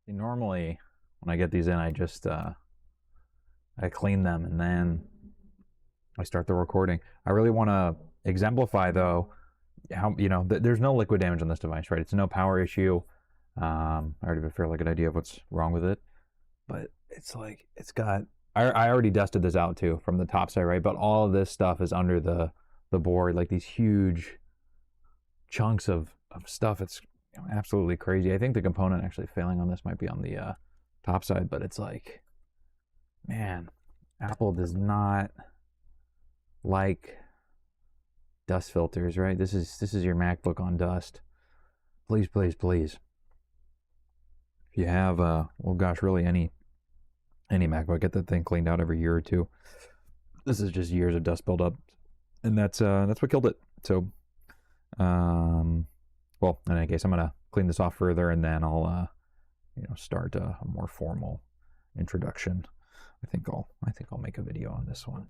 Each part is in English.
Normally, when I get these in, I just I clean them and then I start the recording. I really want to exemplify, though, how there's no liquid damage on this device, right? It's no power issue. I already have a fairly good idea of what's wrong with it, but it's like it's got. I already dusted this out too from the top side, right? But all of this stuff is under the board, like these huge chunks of stuff. It's absolutely crazy. I think the component actually failing on this might be on the top side, but it's like, man, Apple does not like dust filters, right? This is your MacBook on dust. Please, please, please. If you have well, gosh, really any MacBook, get that thing cleaned out every year or two. This is just years of dust buildup, and that's what killed it. So, well, in any case, I'm gonna clean this off further, and then I'll start a more formal introduction. I think I'll make a video on this one.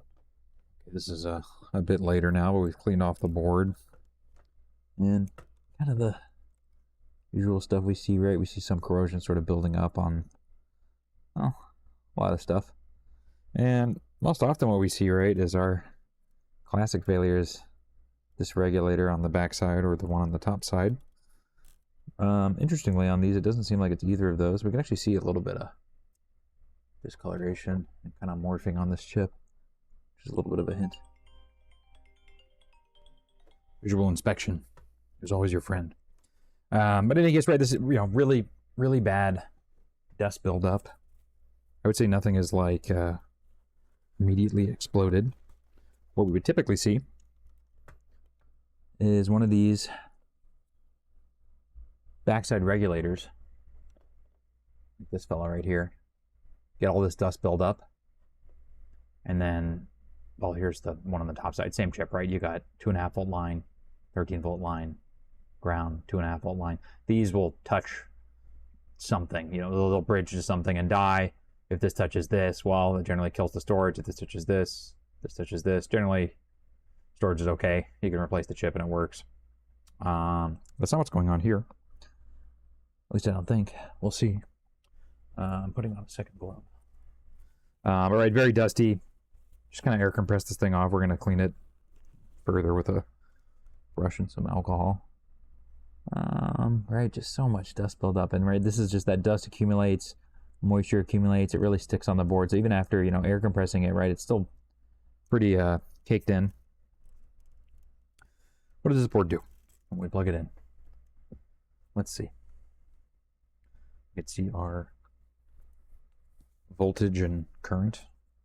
This is a bit later now, but we've cleaned off the board and kind of the usual stuff we see, right? We see some corrosion sort of building up on, well, a lot of stuff. And most often what we see, right, is our classic failures, this regulator on the back side or the one on the top side. Interestingly, on these, it doesn't seem like it's either of those. We can actually see a little bit of discoloration and kind of morphing on this chip. Just a little bit of a hint. Visual inspection is always your friend. But in any case, right, this is really, really bad dust buildup. I would say nothing is like immediately exploded. What we would typically see is one of these backside regulators, like this fella right here, get all this dust build up, and then, well, here's the one on the top side, same chip, right? You got 2.5 volt line, 13 volt line, ground, 2.5 volt line. These will touch something, they'll bridge to something and die. If this touches this, well, it generally kills the storage. If this touches this touches this. Generally, storage is okay. You can replace the chip and it works. That's not what's going on here. At least I don't think. We'll see. I'm putting on a second glove. All right, very dusty. Just kind of air compress this thing off. We're going to clean it further with a brush and some alcohol. Right, just so much dust buildup. And right, this is just that dust accumulates, moisture accumulates, it really sticks on the board. So even after, air compressing it, right, it's still pretty caked in. What does this board do when we plug it in? Let's see. You can see our voltage and current,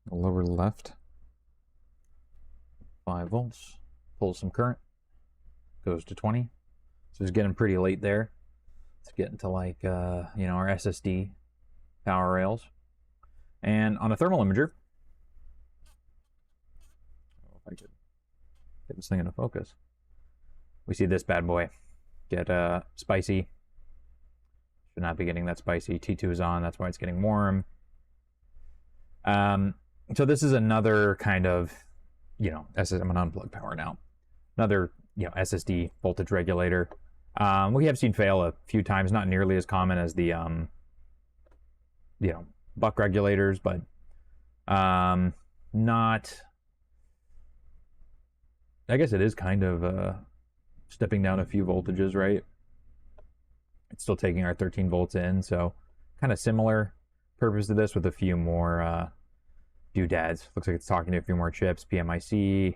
the lower left. 5 volts, pulls some current, goes to 20. So it's getting pretty late there. It's getting to like, our SSD power rails. And on a thermal imager, if I could get this thing into focus, we see this bad boy get spicy. Should not be getting that spicy. T2 is on, that's why it's getting warm. So this is another kind of, I'm gonna unplug power now. Another, SSD voltage regulator. We have seen fail a few times, not nearly as common as the, buck regulators, but not, I guess it is kind of stepping down a few voltages, right? It's still taking our 13 volts in, so kind of similar purpose to this with a few more doodads. Looks like it's talking to a few more chips, PMIC,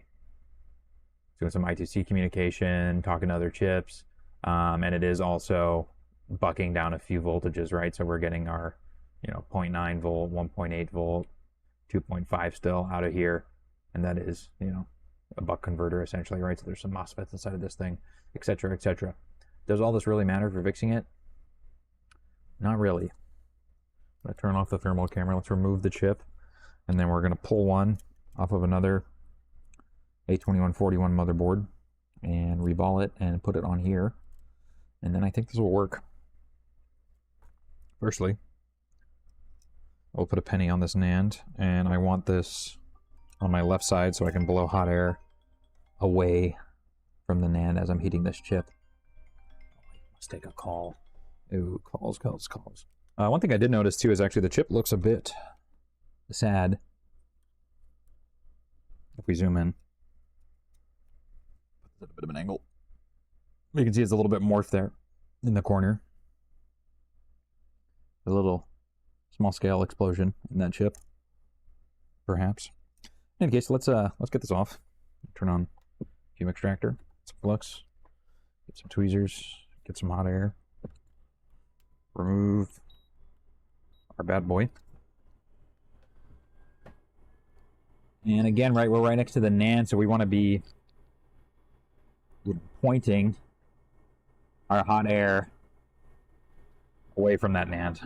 doing some I2C communication, talking to other chips, and it is also bucking down a few voltages, right? So we're getting our 0.9 volt, 1.8 volt, 2.5 still out of here, and that is a buck converter essentially, right? So there's some MOSFETs inside of this thing, etc., etc. Does all this really matter for fixing it? Not really. I'm going to turn off the thermal camera. Let's remove the chip, and then we're going to pull one off of another A2141 motherboard and reball it and put it on here, and then I think this will work. Firstly, I'll put a penny on this NAND, and I want this on my left side so I can blow hot air away from the NAND as I'm heating this chip. Let's take a call. Ooh, calls. One thing I did notice too is actually the chip looks a bit sad. If we zoom in, it's at a bit of an angle. You can see it's a little bit morphed there in the corner. A little small scale explosion in that chip, perhaps. In any case, let's get this off. Turn on fume extractor, some flux, get some tweezers, get some hot air, remove our bad boy. And again, right, we're right next to the NAND, so we want to be pointing our hot air away from that NAND.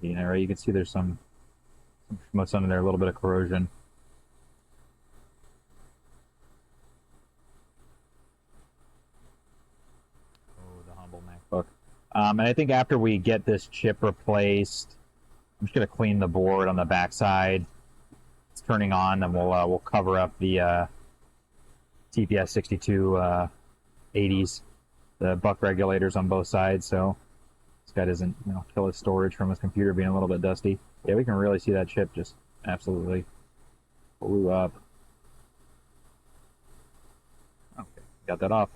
Yeah, right, you can see there's some schmutz under there, a little bit of corrosion. Oh, the humble MacBook. And I think after we get this chip replaced, I'm just gonna clean the board on the backside. It's turning on, and we'll cover up the TPS 6280s, the buck regulators on both sides, so this guy doesn't, kill his storage from his computer being a little bit dusty. Yeah, we can really see that chip just absolutely blew up. Okay, got that off.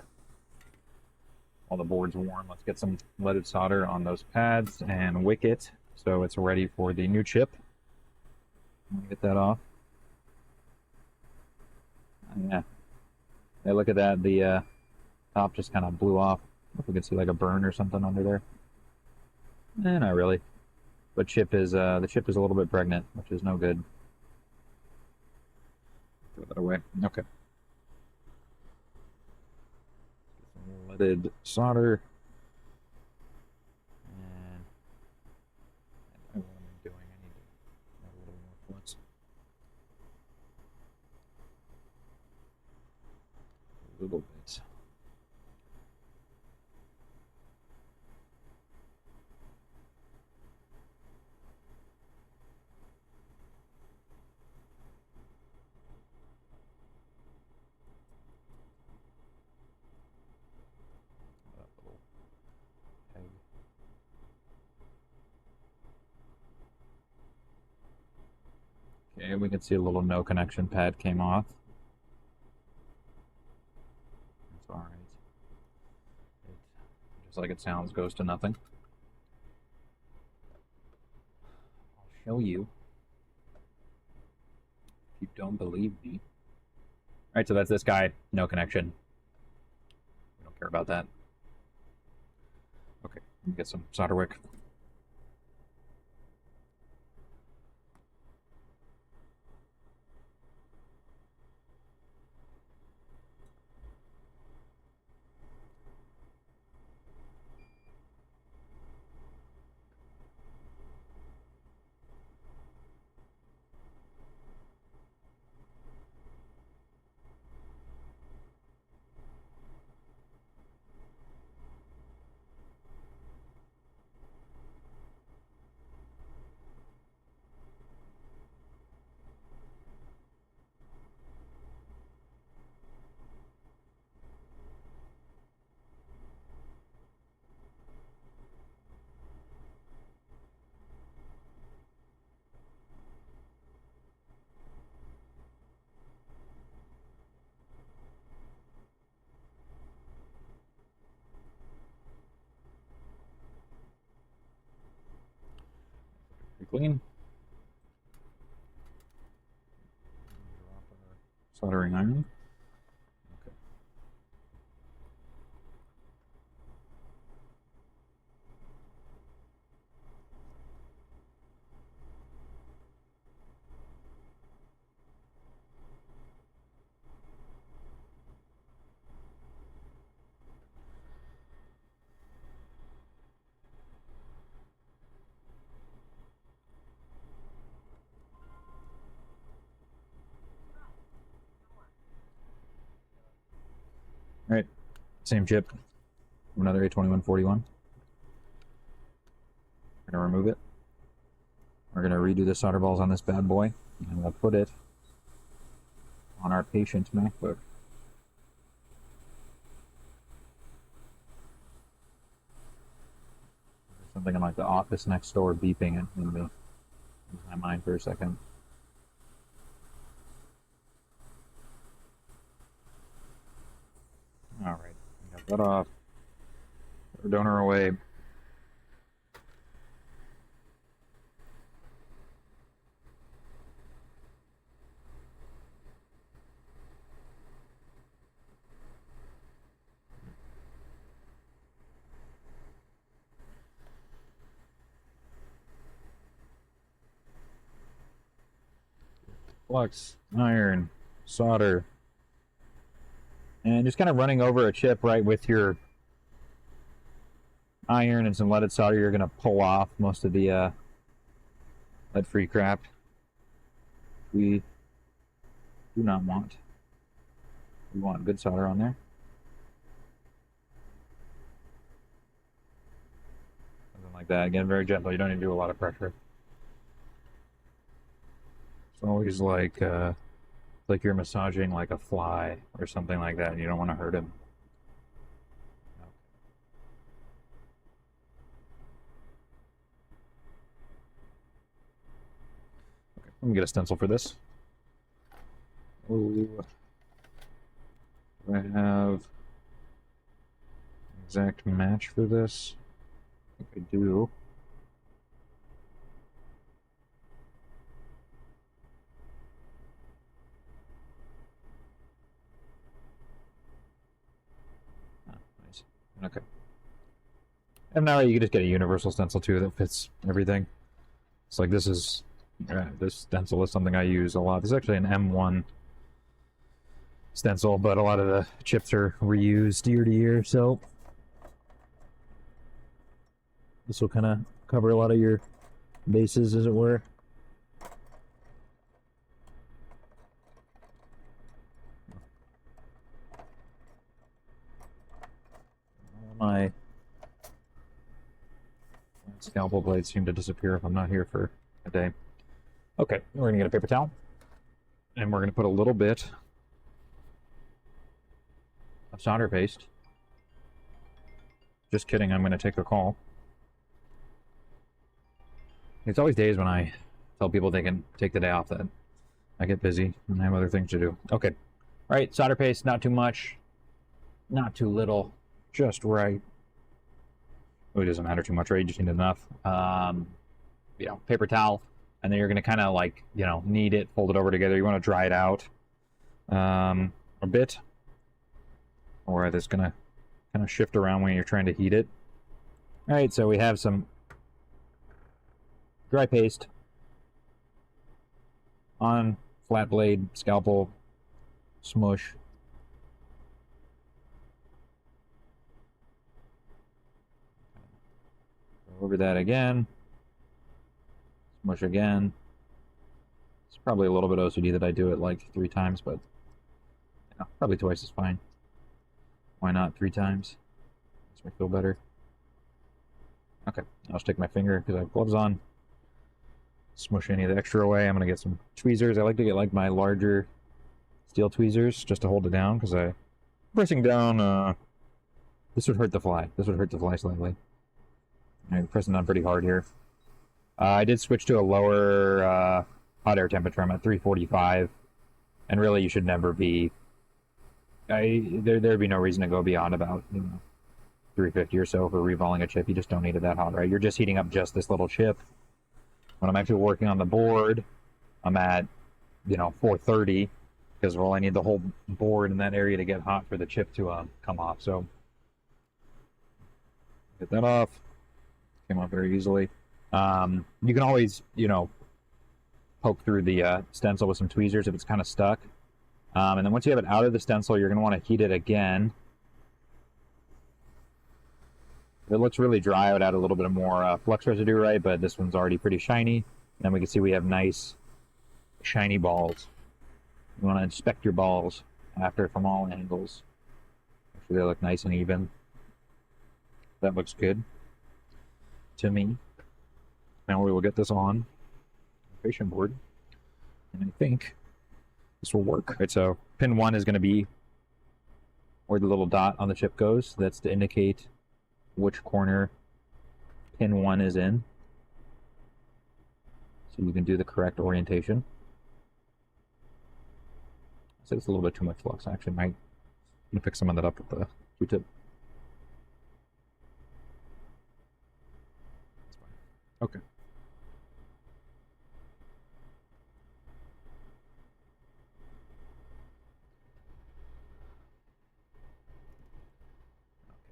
While the board's warm, let's get some leaded solder on those pads and wick it so it's ready for the new chip. Get that off. Yeah. Hey, look at that. The top just kind of blew off. If we could see like a burn or something under there. Not really. But the chip is a little bit pregnant, which is no good. Throw that away. Okay. Some leaded solder. And I don't know what I'm doing. I need to add a little more flux. A little bit. Okay, we can see a little no connection pad came off. It's alright. Just like it sounds, goes to nothing. I'll show you if you don't believe me. Alright, so that's this guy, no connection. We don't care about that. Okay, let me get some solder wick. Clean. Drop our soldering iron. Okay. All right, same chip, another A2141. We're gonna remove it. We're gonna redo the solder balls on this bad boy. I'm gonna put it on our patient MacBook. Something in like the office next door beeping in me. Lose my mind for a second. All right, got that off. Put our donor away. Flux, iron, solder, and just kind of running over a chip right with your iron and some leaded solder. You're going to pull off most of the lead-free crap we do not want. We want good solder on there. Something like that. Again, very gentle. You don't need to do a lot of pressure. It's always like you're massaging like a fly or something like that, and you don't want to hurt him. Okay, let me get a stencil for this. Ooh. Do I have an exact match for this? I think I do. Okay. And now you can just get a universal stencil too that fits everything. It's like this is this stencil is something I use a lot. This is actually an M1 stencil, but a lot of the chips are reused year to year, so this will kind of cover a lot of your bases, as it were. My scalpel blades seem to disappear if I'm not here for a day. Okay, we're going to get a paper towel, and we're going to put a little bit of solder paste. Just kidding, I'm going to take a call. It's always days when I tell people they can take the day off that I get busy and I have other things to do. Okay, all right, solder paste, not too much, not too little. Just right. Oh, it doesn't matter too much, right? You just need enough. You know, paper towel, and then you're going to kind of like, you know, knead it, fold it over together. You want to dry it out a bit, or it's going to kind of shift around when you're trying to heat it. All right, so we have some dry paste on flat blade, scalpel, smush. Over that again. Smush again. It's probably a little bit OCD that I do it like 3 times, but you know, probably twice is fine. Why not 3 times? Makes me feel better. Okay, I'll stick my finger because I have gloves on. Smush any of the extra away. I'm going to get some tweezers. I like to get like my larger steel tweezers just to hold it down because pressing down, this would hurt the fly. This would hurt the fly slightly. I'm pressing down pretty hard here. I did switch to a lower hot air temperature. I'm at 345, and really you should never be. There'd be no reason to go beyond about 350 or so for reballing a chip. You just don't need it that hot, right? You're just heating up just this little chip. When I'm actually working on the board, I'm at 430 because I need the whole board in that area to get hot for the chip to come off. So get that off. Came off very easily. You can always, poke through the stencil with some tweezers if it's kind of stuck. And then once you have it out of the stencil, you're going to want to heat it again. If it looks really dry, I would add a little bit more flux residue, right? But this one's already pretty shiny. And then we can see we have nice, shiny balls. You want to inspect your balls after from all angles. Make sure they look nice and even. That looks good to me. Now we will get this on the patient board, and I think this will work. Right, so pin 1 is going to be where the little dot on the chip goes. That's to indicate which corner pin 1 is in. So you can do the correct orientation. So it's a little bit too much flux. I actually might pick some of that up with the Q-tip. Okay.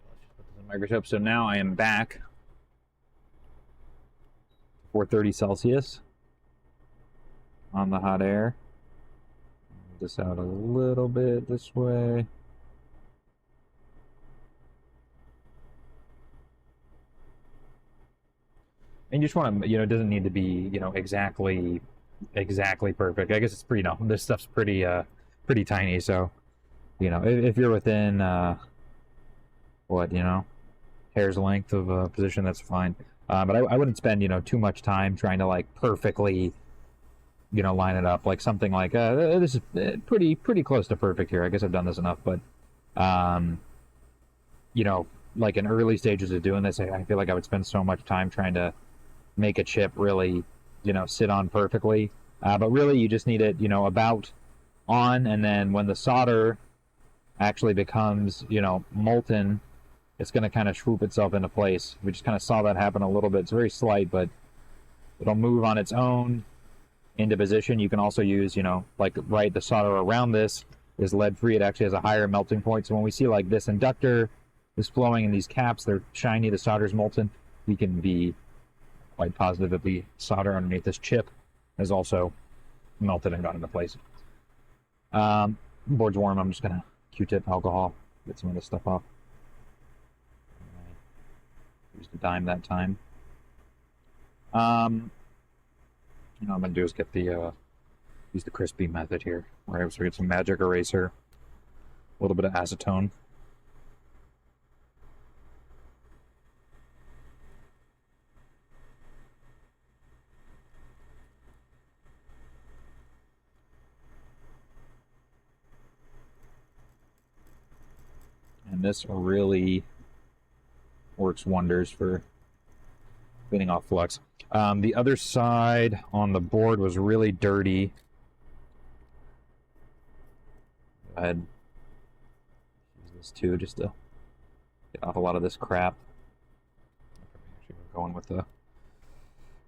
Let's just put this in microscope. So now I am back 430 Celsius on the hot air. Move this out a little bit this way. And you just want to, it doesn't need to be, exactly perfect. I guess it's pretty, this stuff's pretty tiny. So, if you're within, hair's length of a position, that's fine. But I wouldn't spend, too much time trying to like perfectly, line it up. Like something like, this is pretty close to perfect here. I guess I've done this enough, but, like in early stages of doing this, I feel like I would spend so much time trying to make a chip really, sit on perfectly. But really you just need it, about on, and then when the solder actually becomes, molten, it's going to kind of swoop itself into place. We just kind of saw that happen a little bit. It's very slight, but it'll move on its own into position. You can also use, the solder around this is lead-free. It actually has a higher melting point. So when we see like this inductor is flowing in these caps, they're shiny, the solder's molten, we can be quite positive that the solder underneath this chip has also melted and got into place. Board's warm. I'm just gonna Q-tip alcohol, get some of this stuff off. Used a dime that time. What I'm gonna do is get the use the crispy method here, where I also get some magic eraser, a little bit of acetone. And this really works wonders for cleaning off flux. The other side on the board was really dirty. Go ahead. Use this too, just to get off a lot of this crap. Actually, we're going with a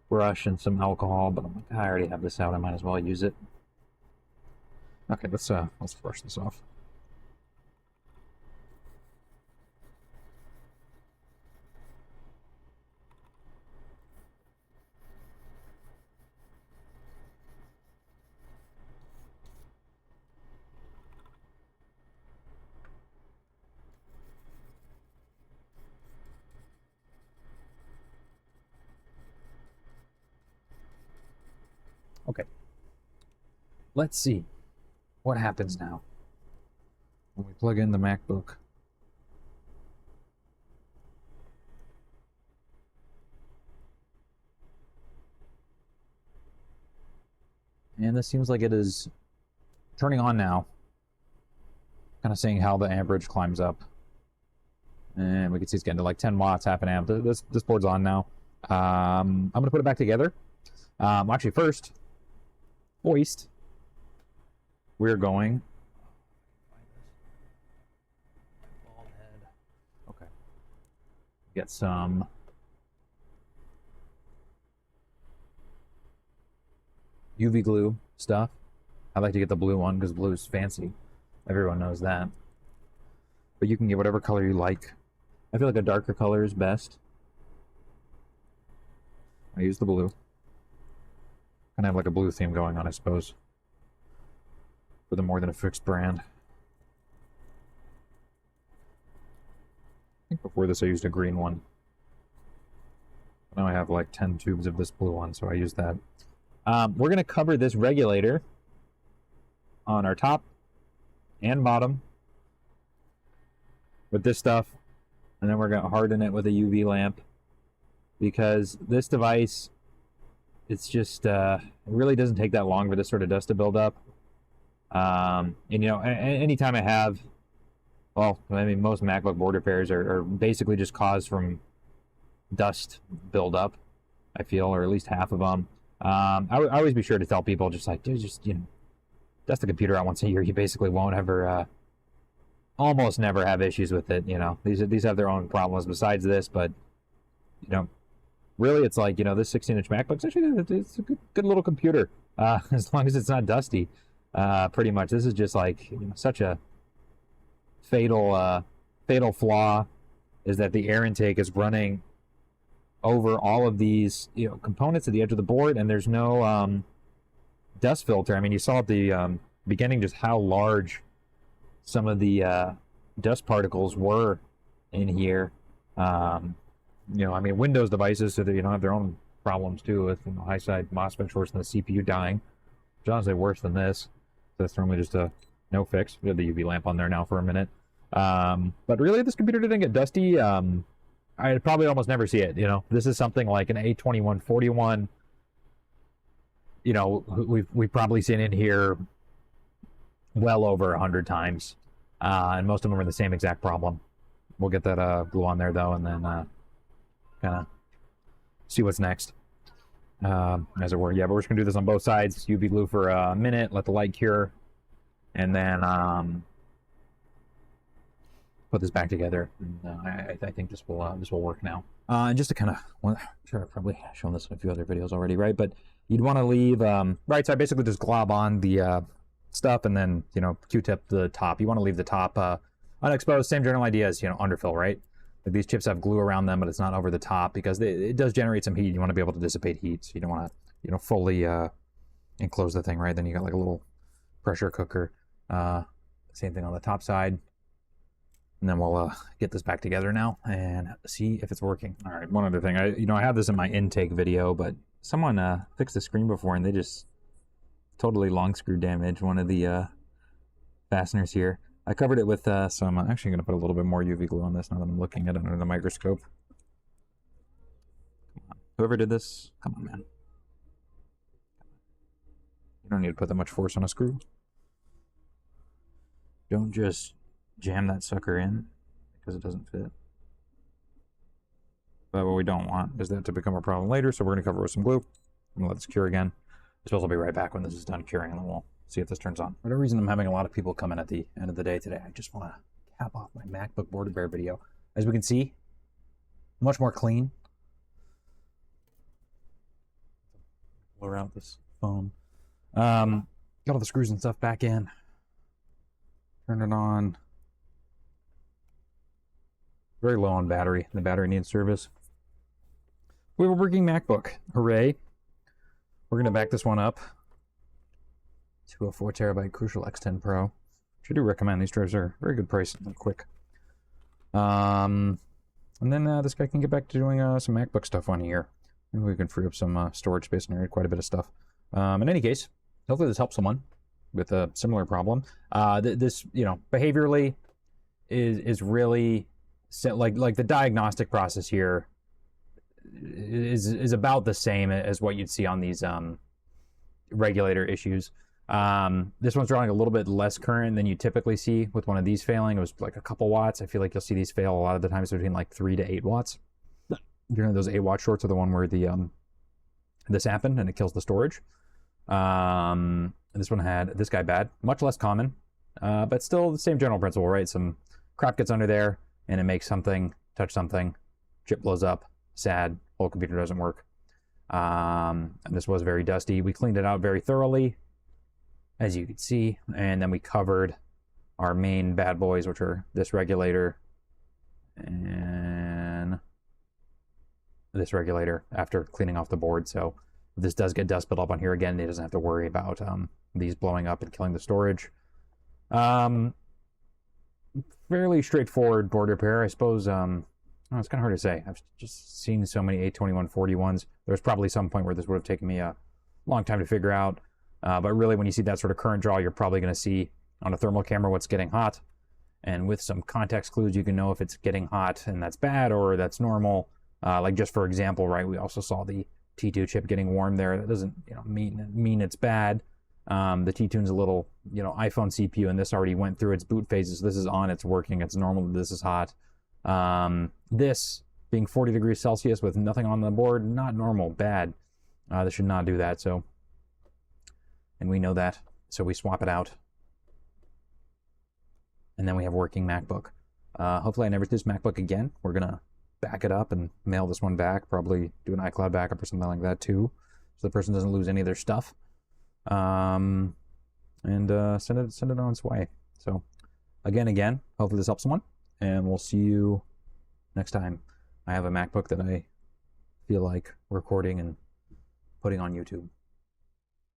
brush and some alcohol, but I'm like, I already have this out. I might as well use it. Okay, let's brush this off. Okay, let's see what happens now when we plug in the MacBook. And this seems like it is turning on now. Kind of seeing how the amperage climbs up. And we can see it's getting to like 10 watts, half an amp. This board's on now. I'm going to put it back together. Actually, first, hoist. We're going. Okay. Get some UV glue stuff. I like to get the blue one because blue is fancy. Everyone knows that. But you can get whatever color you like. I feel like a darker color is best. I use the blue. Kind of have like a blue theme going on, I suppose. For the more than a fixed brand. I think before this I used a green one. Now I have like 10 tubes of this blue one, so I use that. We're going to cover this regulator on our top and bottom with this stuff, and then we're going to harden it with a UV lamp, because this device, it's just it really doesn't take that long for this sort of dust to build up. And you know, anytime I have, well, I mean, most MacBook board repairs are basically just caused from dust buildup, I feel, or at least half of them. I always be sure to tell people, just like, dude, just, you know, dust the computer out once a year. You basically won't ever, almost never have issues with it. You know, these have their own problems besides this, but you know, really, it's like, you know, this 16-inch MacBook's actually, it's a good little computer, as long as it's not dusty. Pretty much, this is just like, you know, such a fatal flaw, is that the air intake is running over all of these, you know, components at the edge of the board, and there's no dust filter. I mean, you saw at the beginning just how large some of the dust particles were in here. You know, I mean, Windows devices, so that, you know, have their own problems too with, you know, high side MOSFET shorts and the CPU dying. Which is honestly worse than this. So that's normally just a no fix. We have the UV lamp on there now for a minute. But really, this computer didn't get dusty. I'd probably almost never see it. You know, this is something like an A2141. You know, we've probably seen in here well over 100 times, and most of them are the same exact problem. We'll get that glue on there though, and then kind of see what's next, as it were. Yeah, but we're just gonna do this on both sides. UV glue for a minute, let the light cure, and then put this back together. And, I think this will work now. And just to kind of, well, sure, I've probably shown this in a few other videos already, right? But you'd want to leave right. So I basically just glob on the stuff, and then, you know, Q-tip the top. You want to leave the top unexposed. Same general idea as, you know, underfill, right? Like, these chips have glue around them, but it's not over the top, because it does generate some heat. You want to be able to dissipate heat, so you don't want to, you know, fully enclose the thing, right? Then you got like a little pressure cooker. Same thing on the top side. And then we'll get this back together now and see if it's working. All right, one other thing. I have this in my intake video, but someone fixed the screen before, and they just totally long screw damaged one of the fasteners here. I covered it with some, I'm actually going to put a little bit more UV glue on this now that I'm looking at it under the microscope. Come on. Whoever did this, come on, man. You don't need to put that much force on a screw. Don't just jam that sucker in because it doesn't fit. But what we don't want is that to become a problem later, so we're going to cover it with some glue. I'm going to let this cure again. I suppose I'll be right back when this is done curing, and then we'll see if this turns on. For whatever reason, I'm having a lot of people come in at the end of the day today. I just want to cap off my MacBook board repair video. As we can see, much more clean. Blow around with this phone. Got all the screws and stuff back in. Turn it on. Very low on battery. The battery needs service. We have a working MacBook. Hooray. We're going to back this one up to a 4TB Crucial X10 Pro, which I do recommend. These drives are very good price and quick. And then this guy can get back to doing some MacBook stuff on here. Maybe we can free up some storage space and quite a bit of stuff. In any case, hopefully this helps someone with a similar problem. This, you know, behaviorally is really like the diagnostic process here is about the same as what you'd see on these regulator issues. This one's drawing a little bit less current than you typically see with one of these failing. It was like a couple watts. I feel like you'll see these fail a lot of the times between like 3 to 8 watts. During those 8-watt shorts are the one where the this happened and it kills the storage. This one had this guy bad, much less common, but still the same general principle, right? Some crap gets under there and it makes something touch something, chip blows up, sad, whole computer doesn't work. And this was very dusty. We cleaned it out very thoroughly, as you can see, and then we covered our main bad boys, which are this regulator and this regulator, after cleaning off the board. So if this does get dust built up on here again, it doesn't have to worry about these blowing up and killing the storage. Fairly straightforward board repair, I suppose. It's kind of hard to say. I've just seen so many A2141s. There's probably some point where this would have taken me a long time to figure out. But really, when you see that sort of current draw, you're probably going to see on a thermal camera what's getting hot. And with some context clues, you can know if it's getting hot and that's bad or that's normal. Like just for example, right, we also saw the T2 chip getting warm there. That doesn't, you know, mean it's bad. The T-Tune's a little, iPhone CPU, and this already went through its boot phases. This is on, it's working, it's normal, this is hot. This being 40 degrees Celsius with nothing on the board, not normal, bad. This should not do that, so. And we know that, so we swap it out. And then we have working MacBook. Hopefully I never do this MacBook again. We're gonna back it up and mail this one back, probably do an iCloud backup or something like that too, so the person doesn't lose any of their stuff. And send it on its way. So again, hopefully this helps someone, and we'll see you next time. I have a MacBook that I feel like recording and putting on YouTube.